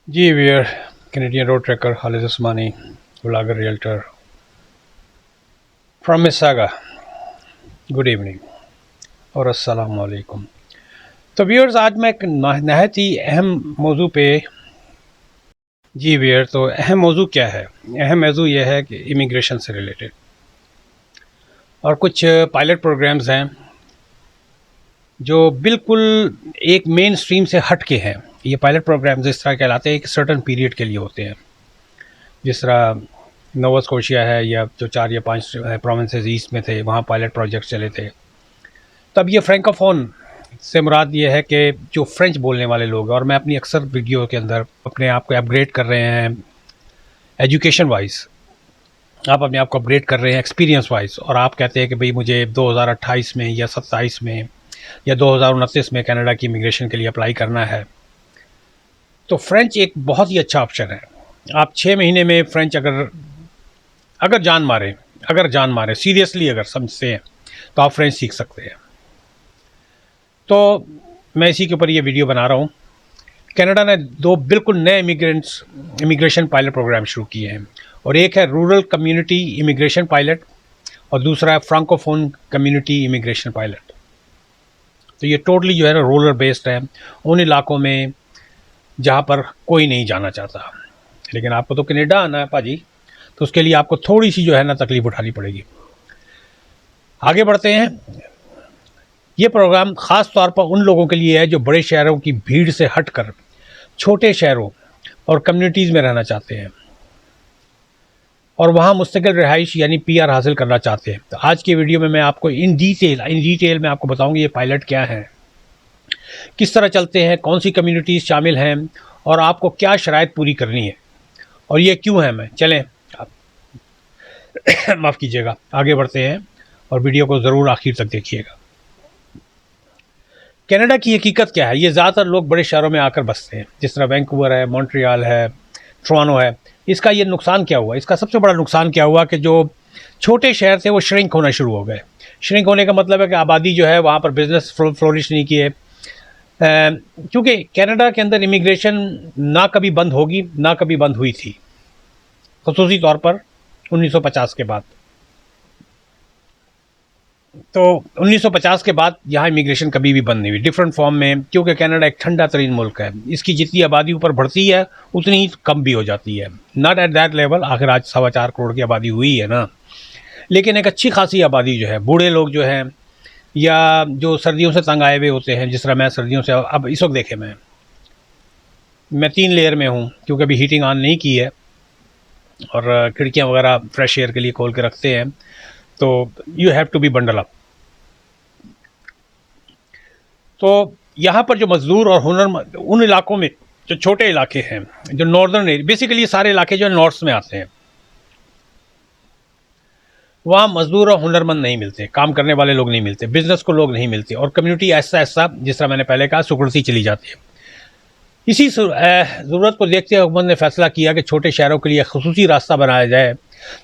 जी वीर Canadian road tracker Khalid Usmani blogger realtor from Mississauga. Good evening और अस्सलाम वालेकुम। तो व्यूअर्स, आज मैं एक नहायत ही अहम मौजू पे। जी वीर, तो अहम मौजू क्या है? अहम मौजू यह है कि इमिग्रेशन से रिलेटेड और कुछ पायलट प्रोग्राम्स हैं जो बिल्कुल एक मेन स्ट्रीम से हट के हैं। ये पायलट प्रोग्राम्स इस तरह कहलाते हैं कि सर्टन पीरियड के लिए होते हैं। जिस तरह नोवा स्कोशिया है, या जो 4 या 5 प्रोविंसेस ईस्ट में थे, वहाँ पायलट प्रोजेक्ट चले थे। तब ये फ्रैंकोफोन से मुराद ये है कि जो फ्रेंच बोलने वाले लोग हैं, और मैं अपनी अक्सर वीडियो के अंदर अपने आप को अपग्रेड कर रहे हैं एजुकेशन वाइज, आप अपने आप को अपग्रेड कर रहे हैं एक्सपीरियंस वाइज, और आप कहते हैं कि भाई मुझे 2028 में या 27 में या 2029 में कनाडा की इमिग्रेशन के लिए अप्लाई करना है, तो फ्रेंच एक बहुत ही अच्छा ऑप्शन है। आप 6 महीने में फ्रेंच अगर अगर जान मारे सीरियसली अगर समझते हैं, तो आप फ्रेंच सीख सकते हैं। तो मैं इसी के ऊपर ये वीडियो बना रहा हूँ। कनाडा ने 2 बिल्कुल नए इमिग्रेशन पायलट प्रोग्राम शुरू किए हैं, और एक है रूरल कम्युनिटी इमिग्रेशन पायलट और दूसरा है फ्रांकोफोन कम्युनिटी इमिग्रेशन पायलट। तो ये टोटली जो है ना रूरल बेस्ड है, उन इलाकों में जहाँ पर कोई नहीं जाना चाहता। लेकिन आपको तो कनाडा आना है भाजी, तो उसके लिए आपको थोड़ी सी जो है ना तकलीफ उठानी पड़ेगी। आगे बढ़ते हैं। ये प्रोग्राम ख़ास तौर पर उन लोगों के लिए है जो बड़े शहरों की भीड़ से हटकर छोटे शहरों और कम्युनिटीज़ में रहना चाहते हैं और वहाँ मुस्तकिल रिहाइश यानी पीआर हासिल करना चाहते हैं। तो आज की वीडियो में मैं आपको इन डिटेल में आपको बताऊंगी ये पायलट क्या है, किस तरह चलते हैं, कौन सी कम्युनिटीज़ शामिल हैं और आपको क्या शराइत पूरी करनी है और ये क्यों है। मैं चलें आप माफ़ कीजिएगा, आगे बढ़ते हैं और वीडियो को ज़रूर आखिर तक देखिएगा। कनाडा की हकीकत क्या है? ये ज़्यादातर लोग बड़े शहरों में आकर बसते हैं, जिस तरह वैंकूवर है, मॉन्ट्रियल है, टोरंटो है। इसका ये नुकसान क्या हुआ? इसका सबसे बड़ा नुकसान क्या हुआ कि जो छोटे शहर थे वो श्रिंक होना शुरू हो गए। श्रिंक होने का मतलब है कि आबादी जो है वहाँ पर बिजनेस फ्लोरिश नहीं किए, क्योंकि कनाडा के अंदर इमिग्रेशन ना कभी बंद होगी ना कभी बंद हुई थी, खसूसी तौर पर 1950 के बाद। तो 1950 के बाद यहाँ इमिग्रेशन कभी भी बंद नहीं हुई डिफरेंट फॉर्म में, क्योंकि कनाडा एक ठंडा तरीन मुल्क है। इसकी जितनी आबादी ऊपर बढ़ती है उतनी ही कम भी हो जाती है। नॉट एट दैट लेवल, आखिर आज 4.25 करोड़ की आबादी हुई है ना, लेकिन एक अच्छी खासी आबादी जो है, बूढ़े लोग जो हैं या जो सर्दियों से तंग आए हुए होते हैं, जिस तरह मैं सर्दियों से, अब इस वक्त देखें मैं 3 लेयर में हूँ क्योंकि अभी हीटिंग ऑन नहीं की है और खिड़कियाँ वगैरह फ्रेश एयर के लिए खोल के रखते हैं, तो you have to be bundle up. तो यहाँ पर जो मजदूर और हुनर उन इलाकों में, जो छोटे इलाके हैं, जो नॉर्दर्न एरिया, बेसिकली सारे इलाके जो नॉर्थ में आते हैं, वहाँ मजदूर और हुनरमंद नहीं मिलते, काम करने वाले लोग नहीं मिलते, बिजनेस को लोग नहीं मिलते, और कम्युनिटी ऐसा ऐसा जिस तरह मैंने पहले कहा सुकुड़ती चली जाती है। इसी ज़रूरत को देखते हुए हुकूमत ने फैसला किया कि छोटे शहरों के लिए खसूसी रास्ता बनाया जाए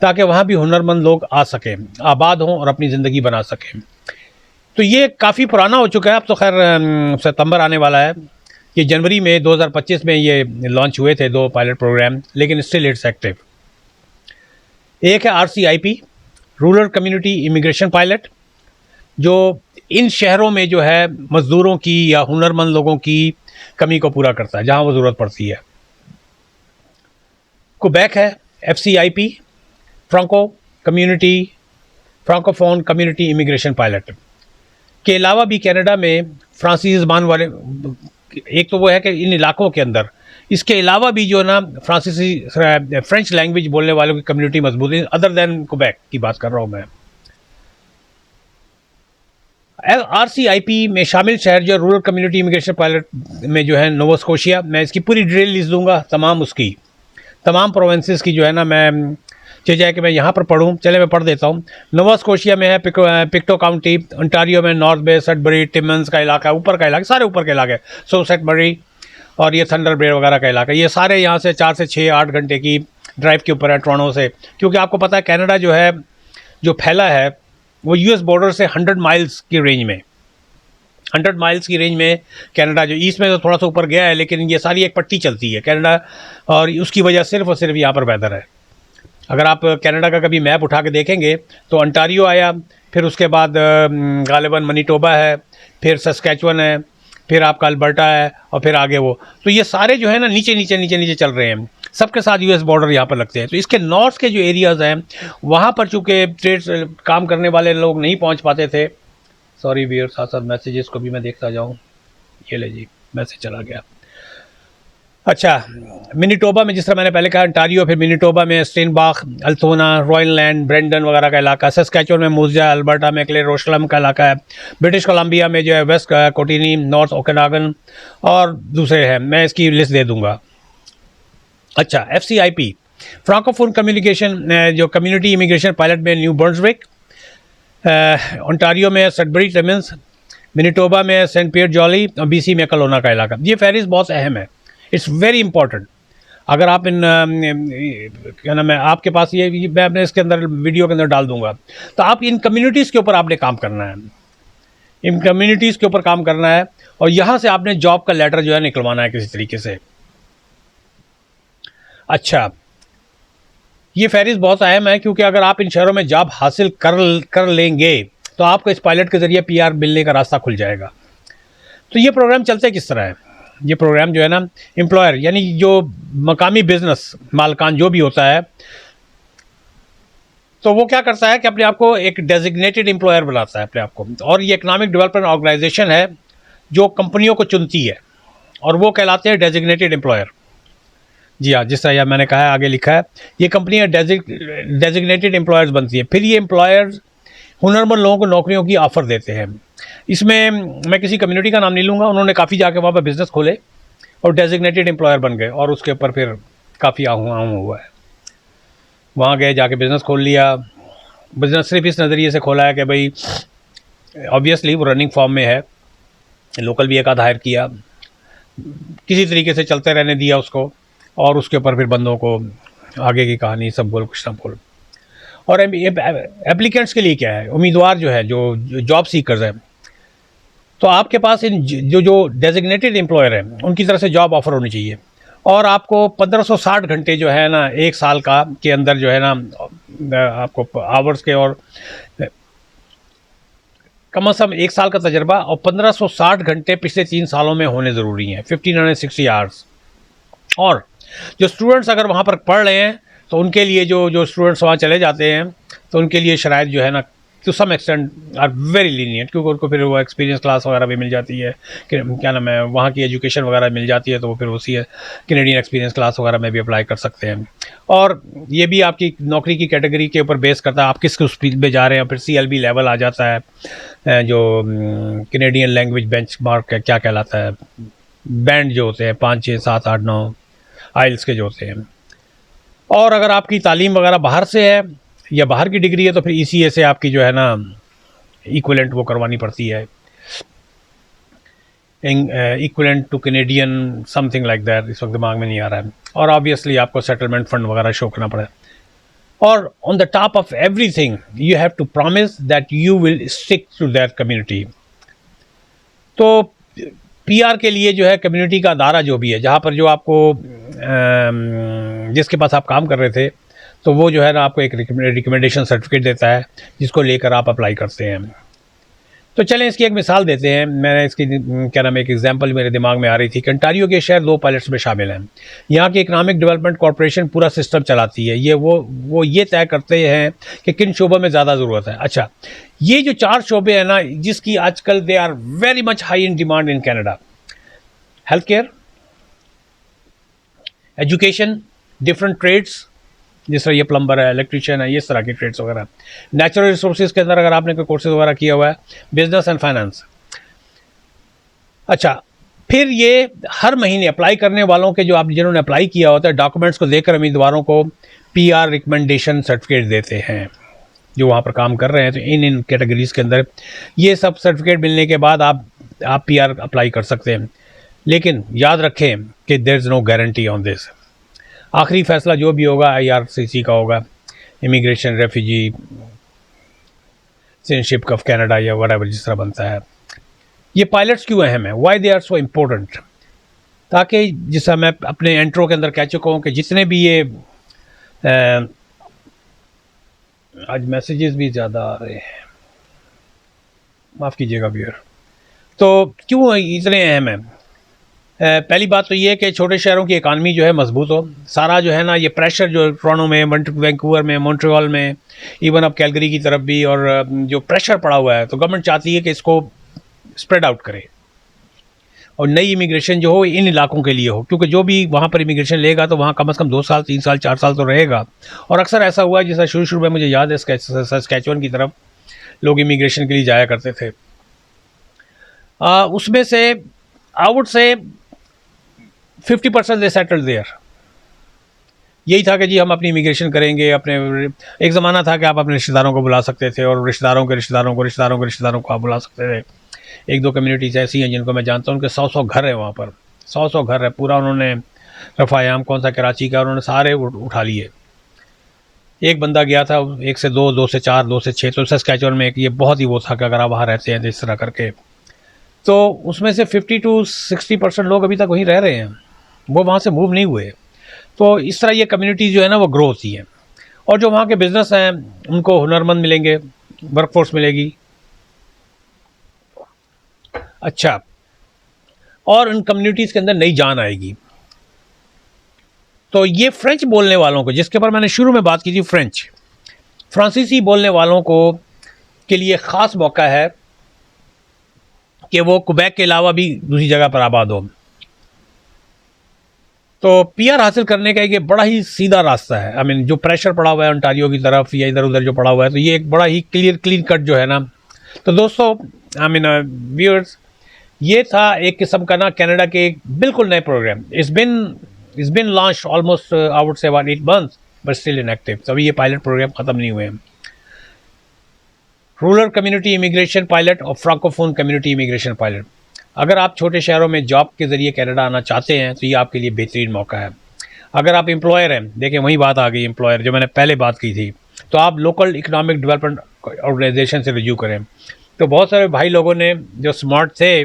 ताकि वहाँ भी हुनरमंद लोग आ सकें, आबाद हों और अपनी ज़िंदगी बना सकें। तो ये काफ़ी पुराना हो चुका है, अब तो खैर सितंबर आने वाला है। ये जनवरी में 2025 में ये लॉन्च हुए थे 2 पायलट प्रोग्राम, लेकिन स्टिल इट्स एक्टिव। एक है RCIP, rural community immigration pilot, जो इन शहरों में जो है मज़दूरों की या हुनरमंद लोगों की कमी को पूरा करता है जहाँ वो ज़रूरत पड़ती है। क्वेबेक है FCIP, francophone community immigration pilot के अलावा भी कनाडा में फ्रांसीसी ज़बान वाले, एक तो वो है कि इन इलाकों के अंदर, इसके अलावा भी जो है ना फ्रेंच लैंग्वेज बोलने वालों की कम्युनिटी मजबूत है, अदर देन क्वेबेक की बात कर रहा हूँ मैं। RCIP में शामिल शहर जो रूरल कम्युनिटी इमिग्रेशन पायलट में जो है नोवा स्कोशिया, मैं इसकी पूरी डिटेल लिस्ट दूंगा, तमाम प्रोविंसेस की जो है ना, मैं चाहे कि मैं यहाँ पर पढ़ूँ, चले मैं पढ़ देता हूँ। नोवा स्कोशिया में है पिक्टो काउंटी, ओंटारियो में नॉर्थ बे, सडबरी, टिमन्स का इलाका, ऊपर का इलाका, सारे ऊपर के इलाके, सोसेट बरी और ये थंडर बे वगैरह का इलाका, ये सारे यहाँ से 4 से 6-8 घंटे की ड्राइव के ऊपर है टोरंटो से। क्योंकि आपको पता है कनाडा जो है, जो फैला है वो US बॉर्डर से 100 माइल्स की रेंज में, 100 माइल्स की रेंज में कनाडा, जो ईस्ट में तो थोड़ा सा ऊपर गया है, लेकिन ये सारी एक पट्टी चलती है कनाडा, और उसकी वजह सिर्फ और सिर्फ यहाँ पर वेदर है। अगर आप कनाडा का कभी मैप उठा के देखेंगे तो अंटारियो आया, फिर उसके बाद गालिबन मनीटोबा है, फिर सस्कैचुअन है, फिर आपका अल्बर्टा है, और फिर आगे वो, तो ये सारे जो है ना नीचे नीचे नीचे नीचे चल रहे हैं, सबके साथ यूएस बॉर्डर यहाँ पर लगते हैं। तो इसके नॉर्थ के जो एरियाज़ हैं वहाँ पर चूँकि ट्रेड काम करने वाले लोग नहीं पहुँच पाते थे। सॉरी व्यूअर्स, साथ साथ मैसेजेस को भी मैं देखता जाऊँ। ये ले जी, मैसेज चला गया। अच्छा, मिनीटोबा में जिस तरह मैंने पहले कहा अंटारियो, फिर मिनीटोबा में स्टेनबाख, अल्थोना, रॉयल लैंड, ब्रेंडन वगैरह का इलाका, सस्कैचुअन में मूर्जा, अल्बर्टा में क्ले रोशलम का इलाका है, ब्रिटिश कोलंबिया में जो है वेस्ट कोटिनी, नॉर्थ ओकेनागन और दूसरे हैं, मैं इसकी लिस्ट दे दूंगा। अच्छा, FCIP फ्रांकोफोन कम्युनिकेशन, जो कम्युनिटी इमिग्रेशन पायलट में न्यू बर्न्सविक, ओंटारियो में सडबरी टिमिन्स, मिनीटोबा में सेंट पियर जॉली और BC में कलोना का इलाका। ये फहरिस्त बहुत अहम है, इट्स वेरी इंपॉर्टेंट। अगर आप इन क्या नाम है, आपके पास ये मैं अपने इसके अंदर वीडियो के अंदर डाल दूंगा, तो आप इन कम्युनिटीज़ के ऊपर आपने काम करना है, इन कम्युनिटीज़ के ऊपर काम करना है, और यहाँ से आपने जॉब का लेटर जो है निकलवाना है किसी तरीके से। अच्छा, ये फहरिस्त बहुत अहम है, क्योंकि अगर आप इन शहरों में जॉब हासिल कर लेंगे तो आपको इस पायलट के ज़रिए PR मिलने का रास्ता खुल जाएगा। तो ये प्रोग्राम चलते किस तरह है? ये प्रोग्राम जो है ना, एम्प्लॉयर यानी जो मकामी बिजनेस मालकान जो भी होता है, तो वो क्या करता है कि अपने आप को एक डेजिग्नेटेड एम्प्लॉयर बनाता है अपने आप को, और ये इकोनॉमिक डेवलपमेंट ऑर्गेनाइजेशन है जो कंपनियों को चुनती है, और वो कहलाते हैं डेजिग्नेटेड एम्प्लॉयर। जी हाँ, जिस तरह यार मैंने कहा है, आगे लिखा है, ये कंपनियां डेजिग्नेटेड एम्प्लॉयर्स बनती हैं। फिर ये एम्प्लॉयर्स हुनरमंद लोगों को नौकरियों की ऑफ़र देते हैं। इसमें मैं किसी कम्युनिटी का नाम नहीं लूँगा, उन्होंने काफ़ी जाके वहाँ पर बिज़नेस खोले और डेजिग्नेटेड एम्प्लॉयर बन गए, और उसके ऊपर फिर काफ़ी आहू हुआ है। वहाँ गए, जाके बिज़नेस खोल लिया। बिज़नेस सिर्फ इस नज़रिए से खोला है कि भाई ऑब्वियसली वो रनिंग फॉर्म में है, लोकल भी एक आध हायर किया, किसी तरीके से चलते रहने दिया उसको, और उसके ऊपर फिर बंदों को आगे की कहानी सब बोल कुछ ना बोल। और एप्लीकेंट्स के लिए क्या है, उम्मीदवार जो है, जो जॉब सीकर्स हैं, तो आपके पास इन जो डेजिग्नेटेड एम्प्लॉयर हैं उनकी तरफ से जॉब ऑफ़र होनी चाहिए, और आपको 1560 घंटे जो है ना एक साल का के अंदर जो है ना आपको आवर्स के, और कम से कम एक साल का तजर्बा और 1560 घंटे पिछले 3 सालों में होने ज़रूरी हैं, 1560 आवर्स। और जो स्टूडेंट्स अगर वहाँ पर पढ़ रहे हैं तो उनके लिए जो स्टूडेंट्स वहाँ चले जाते हैं तो उनके लिए शराइत जो है ना to some extent are very lenient, क्योंकि उनको फिर वो एक्सपीरियंस क्लास वगैरह भी मिल जाती है, कि क्या नाम है, वहाँ की एजुकेशन वगैरह मिल जाती है, तो वो फिर उसी कैनेडियन एक्सपीरियंस क्लास वगैरह में भी अप्लाई कर सकते हैं। और ये भी आपकी नौकरी की कैटेगरी के ऊपर बेस करता है, आप किस स्पीड पे जा रहे हैं। फिर CLB लेवल आ जाता है, जो कैनेडियन लैंग्वेज बेंच मार्क क्या कहलाता है, बैंड जो होते हैं 5, 6, 7, 8, 9 आइल्स के जो होते हैं। और अगर आपकी तालीम वगैरह बाहर से है या बाहर की डिग्री है तो फिर ECA से आपकी जो है ना इक्विवेलेंट वो करवानी पड़ती है, equivalent two Canadian something like that, इस वक्त दिमाग में नहीं आ रहा है। और ऑब्वियसली आपको सेटलमेंट फंड वगैरह शो करना पड़े। और on the top of everything you have to promise that you will stick to that community. तो PR के लिए जो है कम्युनिटी का अदारा जो भी है, जहाँ पर जो आपको जिसके पास आप काम कर रहे थे, तो वो जो है ना आपको एक रिकमेंडेशन सर्टिफिकेट देता है, जिसको लेकर आप अप्लाई करते हैं। तो चलें इसकी एक मिसाल देते हैं। मैंने इसकी क्या नाम एक एग्जांपल मेरे दिमाग में आ रही थी कि ओंटारियो के शहर 2 पायलट्स में शामिल हैं। यहाँ की इकोनॉमिक डेवलपमेंट कॉरपोरेशन पूरा सिस्टम चलाती है। ये वो ये तय करते हैं कि किन शोबों में ज़्यादा ज़रूरत है। अच्छा, ये जो 4 शोबे हैं ना, जिसकी आजकल they are very much high in demand in Canada: health care, education, different trades, जिस तरह ये प्लम्बर है, इलेक्ट्रीशियन है, ये तरह के ट्रेड्स वगैरह, नेचुरल रिसोर्सेज के अंदर अगर आपने कोई कोर्सेज वगैरह किया हुआ है, बिजनेस एंड फाइनेंस। अच्छा, फिर ये हर महीने अप्लाई करने वालों के, जो आप जिन्होंने अप्लाई किया होता है, डॉक्यूमेंट्स को देखकर उम्मीदवारों को PR रिकमेंडेशन सर्टिफिकेट देते हैं जो वहाँ पर काम कर रहे हैं। तो इन कैटेगरीज के अंदर ये सब सर्टिफिकेट मिलने के बाद आप PR अप्लाई कर सकते हैं। लेकिन याद रखें कि there is no guarantee on this. आखिरी फैसला जो भी होगा IRCC का होगा, immigration, refugee, citizenship of Canada या व्हाटएवर जिस तरह बनता है। ये पायलट्स क्यों अहम है, why they are so important, ताकि जैसा मैं अपने इंट्रो के अंदर कह चुका हूँ कि जितने भी ये आज मैसेजेस भी ज़्यादा आ रहे हैं, माफ़ कीजिएगा व्यूअर। तो क्यों इतने अहम है? पहली बात तो ये है कि छोटे शहरों की इकानमी जो है मजबूत हो, सारा जो है ना ये प्रेशर जो टोरंटो में, वैंकूवर में, मॉन्ट्रियल में, इवन अब कैलगरी की तरफ भी, और जो प्रेशर पड़ा हुआ है, तो गवर्नमेंट चाहती है कि इसको स्प्रेड आउट करे और नई इमिग्रेशन जो हो इन इलाकों के लिए हो, क्योंकि जो भी वहाँ पर इमिग्रेशन लेगा तो वहाँ कम से कम 2 साल, 3 साल, 4 साल तो रहेगा। और अक्सर ऐसा हुआ है, जैसा शुरू में मुझे याद है सस्कैचुअन की तरफ लोग इमिग्रेशन के लिए जाया करते थे। उसमें से आई वुड से 50% दे सेटल्ड देयर। यही था कि जी हम अपनी इमिग्रेशन करेंगे, अपने एक ज़माना था कि आप अपने रिश्तेदारों को बुला सकते थे और रिश्तेदारों के रिश्तेदारों को रिश्तेदारों के रिश्तेदारों को आप बुला सकते थे। एक दो कम्युनिटीज़ ऐसी हैं जिनको मैं जानता हूँ, उनके 100 घर हैं वहाँ पर, 100 घर है, पूरा उन्होंने रफ़ायाम कौन सा कराची का, उन्होंने सारे उठा लिए। एक बंदा गया था 1 से 2, 2 से 4, 2 से 6, तो सस्कैचुअन में एक ये बहुत ही वो था कि अगर आप वहाँ रहते हैं तो इस तरह करके, तो उसमें से 50 to 60% लोग अभी तक वहीं रह रहे हैं, वो वहाँ से मूव नहीं हुए। तो इस तरह ये कम्युनिटी जो है ना वो ग्रो होती है, और जो वहाँ के बिजनेस हैं उनको हुनरमंद मिलेंगे, वर्कफोर्स मिलेगी। अच्छा, और उन कम्युनिटीज़ के अंदर नई जान आएगी। तो ये फ्रेंच बोलने वालों को, जिसके ऊपर मैंने शुरू में बात की थी, फ्रांसीसी बोलने वालों को के लिए ख़ास मौका है कि वो क्वेबेक के अलावा भी दूसरी जगह पर आबाद हो। तो पीआर हासिल करने का एक बड़ा ही सीधा रास्ता है। आई मीन जो प्रेशर पड़ा हुआ है ओंटारियो की तरफ या इधर उधर जो पड़ा हुआ है, तो ये एक बड़ा ही क्लीन कट जो है ना। तो दोस्तों, आई मीन व्यूअर्स, ये था एक किस्म का ना कनाडा के एक बिल्कुल नए program. It's been launch almost I would say about 8 months but still inactive. तो अभी ये पायलट प्रोग्राम ख़त्म नहीं हुए हैं। रूरल कम्युनिटी इमिग्रेशन पायलट और फ्रांकोफोन कम्युनिटी इमिग्रेशन पायलट। अगर आप छोटे शहरों में जॉब के ज़रिए कनाडा आना चाहते हैं तो ये आपके लिए बेहतरीन मौका है। अगर आप एम्प्लॉयर हैं, देखें वही बात आ गई, एम्प्लॉयर जो मैंने पहले बात की थी, तो आप लोकल इकोनॉमिक डेवलपमेंट ऑर्गेनाइजेशन से रिज्यू करें। तो बहुत सारे भाई लोगों ने जो स्मार्ट थे,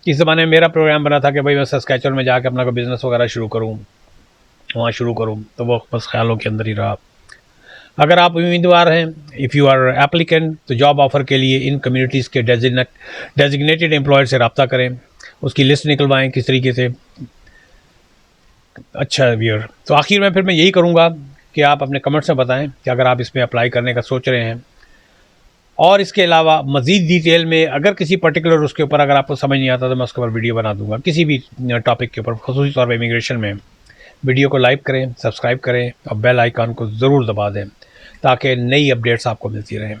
इस ज़माने में मेरा प्रोग्राम बना था कि भाई मैं सस्कैचुअन में जाकर अपना कोई बिज़नेस वगैरह शुरू करूँ, वहाँ शुरू करूँ, तो वो बस ख्यालों के अंदर ही रहा। अगर आप उम्मीदवार हैं, इफ़ यू आर एप्लीकेंट, तो जॉब ऑफ़र के लिए इन कम्युनिटीज़ के डेजिग्नेटेड एम्प्लॉयर से रब्ता करें, उसकी लिस्ट निकलवाएं किस तरीके से। अच्छा व्यूअर, तो आखिर में फिर मैं यही करूँगा कि आप अपने कमेंट्स में बताएं कि अगर आप इसमें अप्लाई करने का सोच रहे हैं, और इसके अलावा मज़ीद डिटेल में अगर किसी पर्टिकुलर उसके ऊपर अगर आपको समझ नहीं आता तो मैं उसके ऊपर वीडियो बना दूँगा, किसी भी टॉपिक के ऊपर, ख़ुसूसी तौर पर इमिग्रेशन में। वीडियो को लाइक करें, सब्सक्राइब करें और बेल आइकन को ज़रूर दबा दें ताकि नई अपडेट्स आपको मिलती रहें।